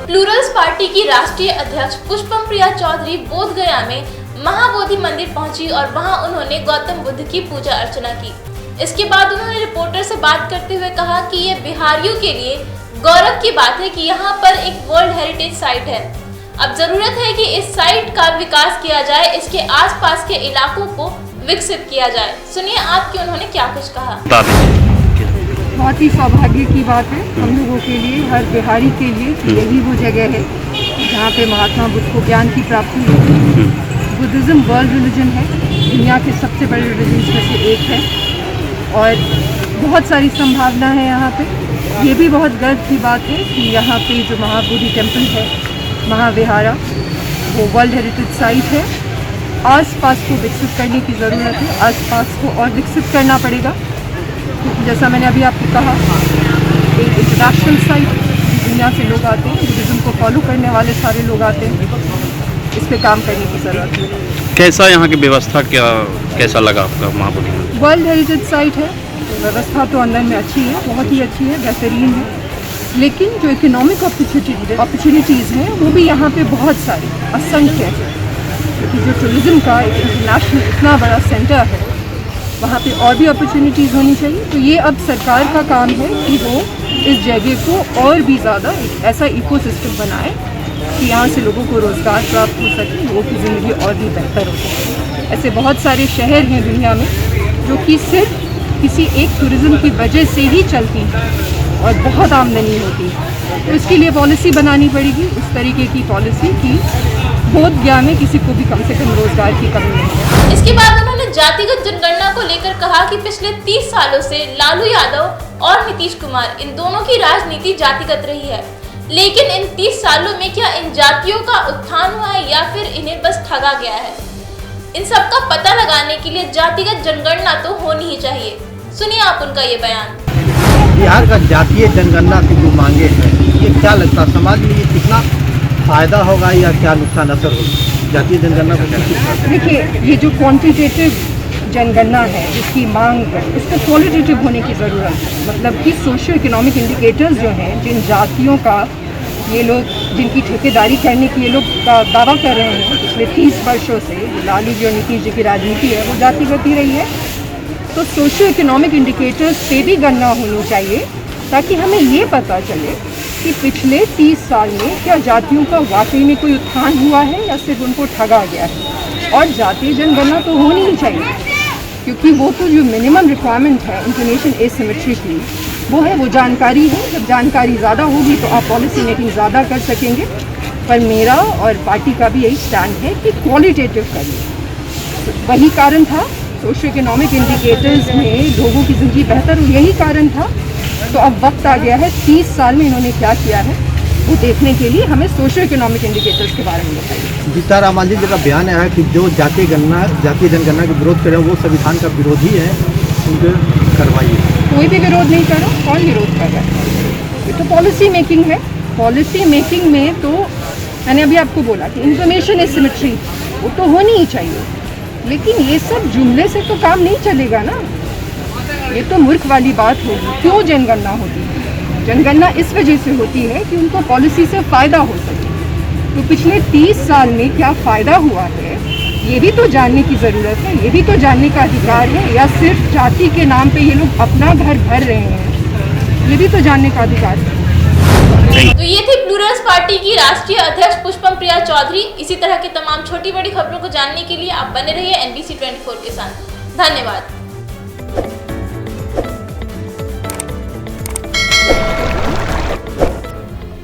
Plurals party की राष्ट्रीय अध्यक्ष पुष्पम प्रिया चौधरी बोध गया में महाबोधि मंदिर पहुंची और वहां उन्होंने गौतम बुद्ध की पूजा अर्चना की। इसके बाद उन्होंने रिपोर्टर से बात करते हुए कहा कि ये बिहारियों के लिए गौरव की बात है कि यहाँ पर एक वर्ल्ड हेरिटेज साइट है। अब जरूरत है कि इस साइट का विकास किया जाए, इसके आसपास के इलाकों को विकसित किया जाए। सुनिए आपकी उन्होंने क्या कुछ कहा। बहुत ही सौभाग्य की बात है हम लोगों के लिए, हर बिहारी के लिए कि यही वो जगह है जहाँ पे महात्मा बुद्ध को ज्ञान की प्राप्ति हुई। बुद्धिज़्म वर्ल्ड रिलीजन है, दुनिया के सबसे बड़े रिलीजन में से एक है और बहुत सारी संभावना है यहाँ पे। ये भी बहुत गर्व की बात है कि यहाँ पे जो महाबोधि टेम्पल है, महाविहारा, वो वर्ल्ड हेरिटेज साइट है। आसपास को विकसित करने की ज़रूरत है, आसपास को और विकसित करना पड़ेगा क्योंकि जैसा मैंने अभी आपको कहा, एक इंटरनेशनल साइट, दुनिया से लोग आते हैं, बुद्धिज़्म को फॉलो करने वाले सारे लोग आते हैं, इस पे काम करने की ज़रूरत है। कैसा यहाँ की व्यवस्था कैसा लगा आपका महाबोधि? वर्ल्ड हेरिटेज साइट है, व्यवस्था तो अंदर में अच्छी है, बहुत ही अच्छी है, बेहतरीन है, लेकिन जो इकोनॉमिक अपॉर्चुनिटीज़ हैं वो भी यहाँ पे बहुत सारी असंख्य है क्योंकि जो टूरिज़्म का एक इंटरनेशनल इतना बड़ा सेंटर है, वहाँ पे और भी अपॉर्चुनिटीज़ होनी चाहिए। तो ये अब सरकार का काम है कि वो इस जगह को और भी ज़्यादा एक ऐसा इकोसिस्टम बनाए कि यहाँ से लोगों को रोज़गार प्राप्त हो सके, लोगों की ज़िंदगी और भी बेहतर हो सके। ऐसे बहुत सारे शहर हैं दुनिया में जो कि सिर्फ किसी एक टूरिज़्म की वजह से ही चलती है और बहुत आमदनी होती है। तो इसके लिए पॉलिसी बनानी पड़ेगी, उस तरीके की पॉलिसी की बोध गया में किसी को भी कम से कम रोज़गार की कमी नहीं है। इसके बाद उन्होंने जातिगत जनगणना को लेकर कहा कि पिछले 30 सालों से लालू यादव और नीतीश कुमार, इन दोनों की राजनीति जातिगत रही है, लेकिन इन 30 सालों में क्या इन जातियों का उत्थान हुआ है या फिर इन्हें बस ठगा गया है? इन सब का पता लगाने के लिए जातिगत जनगणना तो होनी ही चाहिए। सुनिए आप उनका ये बयान। बिहार का जातीय जनगणना की जो मांगे हैं, ये क्या लगता है समाज में ये कितना फायदा होगा या क्या नुकसान असर होगा जातीय जनगणना को? देखिए, ये जो क्वांटिटेटिव जनगणना है जिसकी मांग है, उसको क्वालिटेटिव होने की ज़रूरत है। मतलब कि सोशियो इकोनॉमिक इंडिकेटर्स जो हैं, जिन जातियों का ये लोग, जिनकी ठेकेदारी करने की ये लोग दावा कर रहे हैं पिछले 30 वर्षों से, लालू जी और नीतीश जी की राजनीति है वो जातिगत ही रही है। तो सोशियो इकोनॉमिक इंडिकेटर्स पे भी गणना होनी चाहिए ताकि हमें ये पता चले कि पिछले 30 साल में क्या जातियों का वाकई में कोई उत्थान हुआ है या सिर्फ उनको ठगा गया है। और जातीय जनगणना तो होनी ही चाहिए क्योंकि वो तो जो मिनिमम रिक्वायरमेंट है इंफॉर्मेशन एसिमेट्री की, वो है, वो जानकारी है। जब जानकारी ज़्यादा होगी तो आप पॉलिसी मेकिंग ज़्यादा कर सकेंगे। पर मेरा और पार्टी का भी यही स्टैंड है कि क्वालिटेटिव करिए। वही कारण था, सोशो इकोनॉमिक इंडिकेटर्स में लोगों की ज़िंदगी बेहतर हो, यही कारण था। तो अब वक्त आ गया है, 30 साल में इन्होंने क्या किया है वो देखने के लिए हमें सोशो इकोनॉमिक इंडिकेटर्स के बारे में बताइए। सीताराम मांझी जी का बयान है कि जो जातीय जनगणना का विरोध करें वो संविधान का विरोधी है, उनको करवाइए। कोई भी विरोध नहीं कर रहा, कौन विरोध कर रहा है? ये तो पॉलिसी मेकिंग है। पॉलिसी मेकिंग में तो मैंने अभी आपको बोला कि इंफॉर्मेशन एसिमेट्री वो तो होनी ही चाहिए, लेकिन ये सब जुमले से तो काम नहीं चलेगा ना। ये तो मूर्ख वाली बात होगी। क्यों जनगणना होती है? जनगणना इस वजह से होती है कि उनको पॉलिसी से फ़ायदा हो सके। तो पिछले 30 साल में क्या फ़ायदा हुआ है ये भी तो जानने की ज़रूरत है, ये भी तो जानने का अधिकार है। या सिर्फ जाति के नाम पे ये लोग अपना घर भर रहे हैं, ये भी तो जानने का अधिकार है। तो ये थी प्लूरल्स पार्टी की राष्ट्रीय अध्यक्ष पुष्पम प्रिया चौधरी। इसी तरह की तमाम छोटी बड़ी खबरों को जानने के लिए आप बने रहिए NBC 24 के साथ। धन्यवाद।